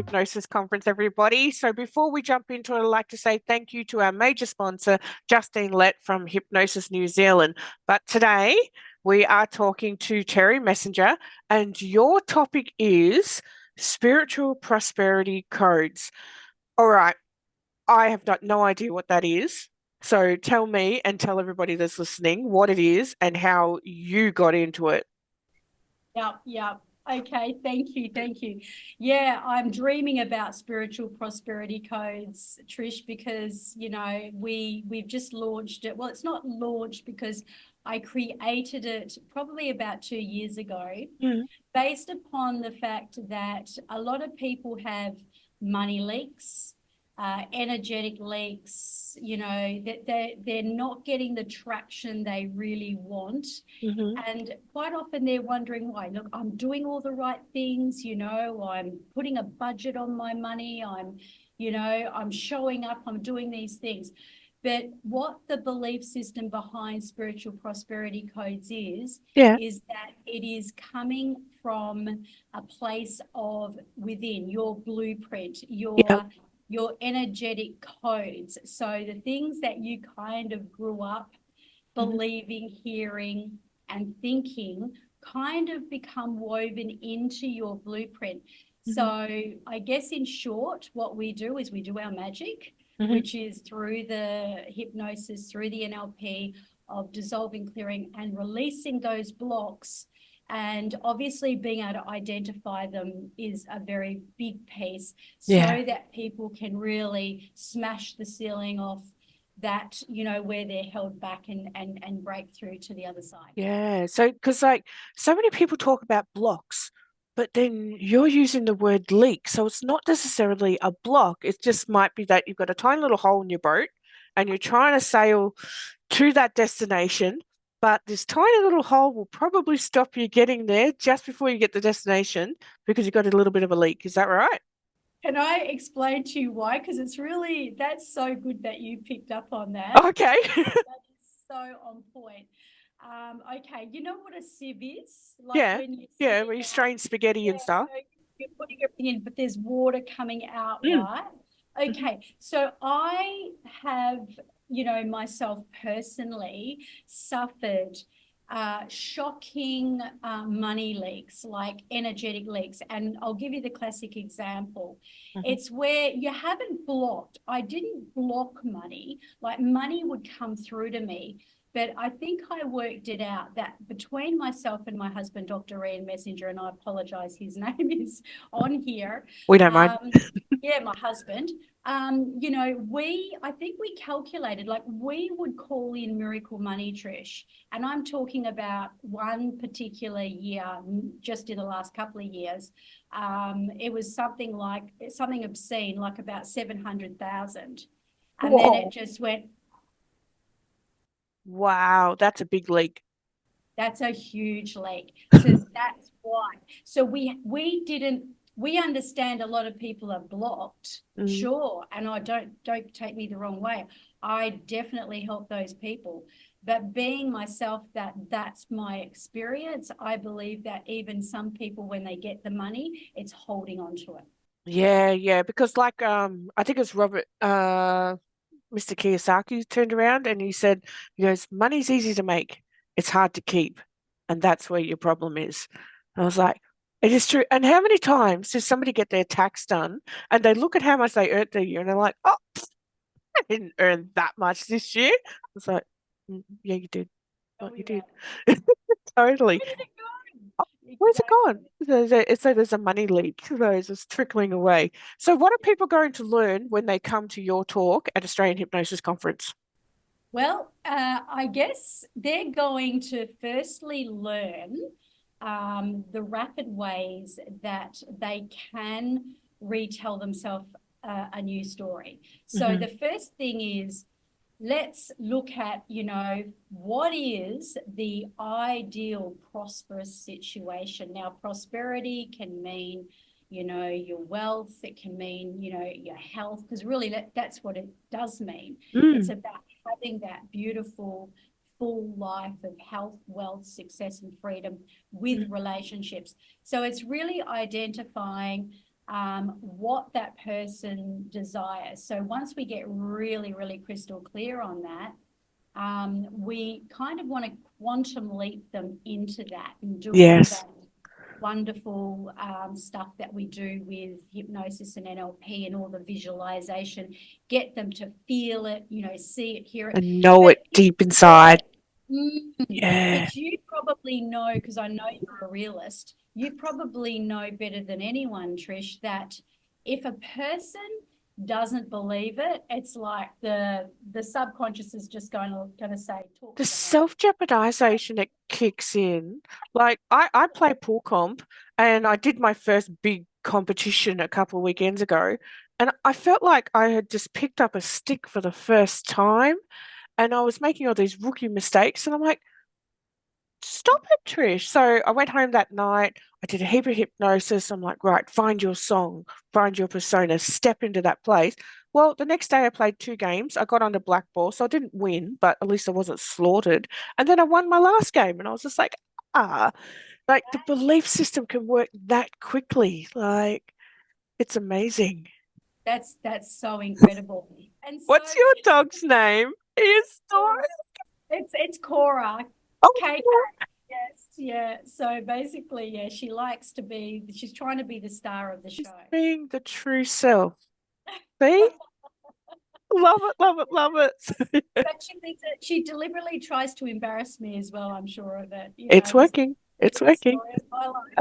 Hypnosis Conference, everybody. So before we jump into it, I'd like to say thank you to our major sponsor, Justine Lett from Hypnosis New Zealand. But today we are talking to Terri Messenger, and your topic is spiritual prosperity codes. All right, I have no idea what that is. So tell me and tell everybody that's listening what it is and how you got into it. Yep. Okay, thank you, thank you. Yeah, I'm dreaming about spiritual prosperity codes, Trish, because we've just launched it. Well, it's not launched because I created it probably about 2 years ago, Mm. based upon the fact that a lot of people have money leaks, energetic leaks, that they're not getting the traction they really want. Mm-hmm. And quite often they're wondering why. Look, I'm doing all the right things, I'm putting a budget on my money, I'm showing up, I'm doing these things. But what the belief system behind spiritual prosperity codes Yeah. is that it is coming from a place of within your blueprint, Yeah. your energetic codes. So the things that you kind of grew up Mhm. believing, hearing, and thinking kind of become woven into your blueprint. So Mhm. I guess in short, what we do is we do our magic, Mhm. which is through the hypnosis, through the NLP of dissolving, clearing, and releasing those blocks. And obviously, being able to identify them is a very big piece Yeah. so that people can really smash the ceiling off that, where they're held back and break through to the other side. Yeah. So, because like so many people talk about blocks, but then you're using the word leak. So it's not necessarily a block. It just might be that you've got a tiny little hole in your boat and you're trying to sail to that destination, but this tiny little hole will probably stop you getting there just before you get the destination because you've got a little bit of a leak. Is that right? Can I explain to you why? Because that's so good that you picked up on that. Okay. That is so on point. Okay, you know what a sieve is? Like Yeah. when you're Yeah. Where sitting you there, strain spaghetti and yeah, stuff. so you're putting everything in, but there's water coming out, Mm. right? Mhm. Okay, so I have, myself personally suffered shocking money leaks, like energetic leaks. And I'll give you the classic example. Mhm. It's where you haven't blocked. I didn't block money, like money would come through to me. But I think I worked it out that between myself and my husband, Dr. Ian Messenger, and I apologize, his name is on here. We don't mind. Um, yeah, my husband. I think we calculated like we would call in miracle money, Trish. And I'm talking about one particular year, just in the last couple of years. It was something obscene, like about 700,000. And then it Whoa. just went. Wow, that's a big leak. That's a huge leak. So that's why. So we understand a lot of people are blocked, Mm. sure. And I don't take me the wrong way. I definitely help those people. But being myself, that's my experience. I believe that even some people, when they get the money, it's holding on to it. Yeah, yeah, because like I think it's Robert Mr. Kiyosaki turned around and he goes, money's easy to make, it's hard to keep. And that's where your problem is. I was like, it is true. And how many times does somebody get their tax done and they look at how much they earned a year and they're like, oh, I didn't earn that much this year. It's like, "Mm, yeah, you did. Oh, What you yeah. did. Totally. Where did it go? Where's it Exactly. gone? There's a money leak. So it's just trickling away. So what are people going to learn when they come to your talk at Australian Hypnosis Conference? Well, I guess they're going to firstly learn the rapid ways that they can retell themselves a new story. So Hmm. the first thing is, let's look at, what is the ideal prosperous situation. Now, prosperity can mean, your wealth. It can mean, your health, because really that's what it does mean. It's Mm. about having that beautiful full life of health, wealth, success, and freedom with Mm. relationships. So it's really identifying what that person desires. So once we get really, really crystal clear on that, we kind of want to quantum leap them into that and do all Yes. that wonderful stuff that we do with hypnosis and NLP and all the visualization, get them to feel it, see it, hear it. And know But it deep yeah, inside. Yeah. but you probably know, because I know you're a realist, you probably know better than anyone, Trish, that if a person doesn't believe it, it's like the subconscious is just going to say, talk The to her. self-jeopardization that kicks in. Like I play pool comp and I did my first big competition a couple of weekends ago. And I felt like I had just picked up a stick for the first time and I was making all these rookie mistakes. And I'm like, stop it, Trish. So I went home that night. I did a heap of hypnosis. I'm like, right, find your song, find your persona, step into that place. Well, the next day I played 2 games. I got on the black ball, so I didn't win, but at least I wasn't slaughtered. And then I won my last game, and I was just ah, like the belief system can work that quickly. Like it's amazing. That's so incredible. And so What's your dog's name? Is it's Cora. oh, Kate. Yes, yeah. So basically, yeah, she's trying to be the star of the she's show. being the true self. See? Love it, love it, love it. But she thinks that she deliberately tries to embarrass me as well, I'm sure of it. It's This working. It's is the working. story of my life.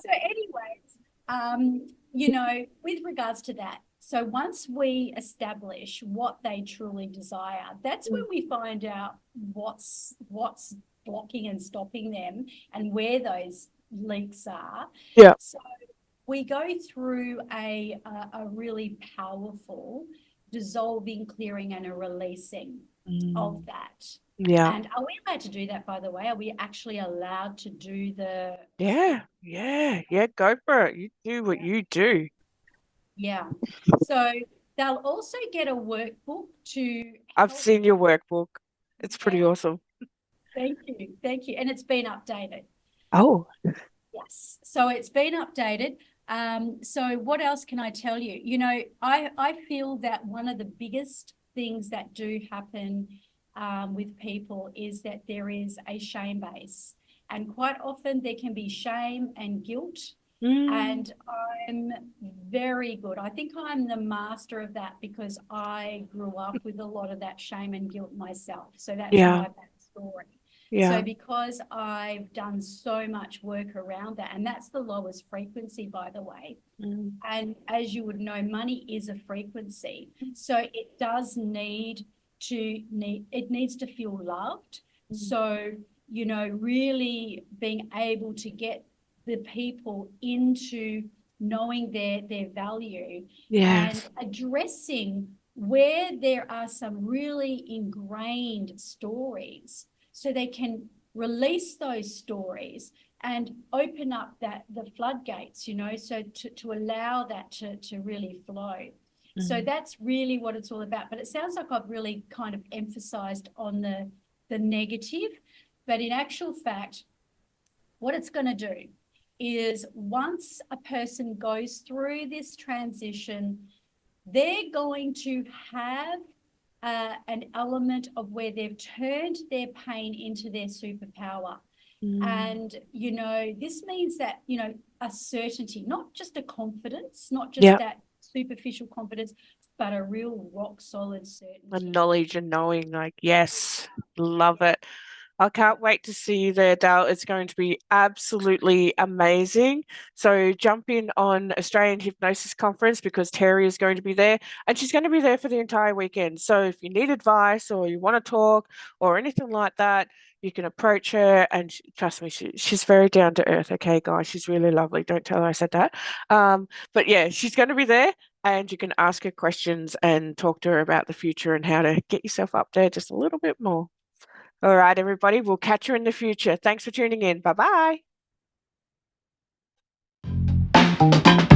So, anyways, with regards to that, so once we establish what they truly desire, that's when Mm. we find out what's blocking and stopping them and where those leaks are. Yeah. So we go through a really powerful dissolving, clearing, and a releasing of Mm. that. Yeah. And are we allowed to do that, by the way? Are we actually allowed to do Yeah. Yeah. Yeah. Go for it. You do what you do. yeah. So they'll also get a workbook to I've help. seen your workbook. It's pretty Yeah, awesome. thank you. Thank you. And it's been updated. Oh, Yes. So it's been updated. So what else can I tell you? I feel that one of the biggest things that do happen with people is that there is a shame base. And quite often there can be shame and guilt. mm, And I'm very good. I think I'm the master of that because I grew up with a lot of that shame and guilt myself. So that's yeah. my backstory. So Yeah. because I've done so much work around that, and that's the lowest frequency, by the way. Mm, And as you would know, money is a frequency. So it does it needs to feel loved. mm. So, really being able to get the people into knowing their value and Yes. addressing where there are some really ingrained stories so they can release those stories and open up the floodgates, so to allow that to really flow. So Mm. that's really what it's all about. But it sounds like I've really kind of emphasized on the negative, but in actual fact, what it's going to do is once a person goes through this transition, they're going to have an element of where they've turned their pain into their superpower. Mm. And, this means that, a certainty, not just a confidence, not just Yeah. that superficial confidence, but a real rock solid The certainty. knowledge and knowing, like, yes, love it. I Yeah. can't wait to see you there, Dal. It's going to be absolutely amazing. So jump in on Australian Hypnosis Conference because Terri is going to be there and she's going to be there for the entire weekend. So if you need advice or you want to talk or anything like that, you can approach her and trust me, she's very down to earth. Okay, guys, she's really lovely. Don't tell her I said that. But yeah, she's going to be there and you can ask her questions and talk to her about the future and how to get yourself up there just a little bit more. All right, everybody, we'll catch you in the future. Thanks for tuning in. Bye bye.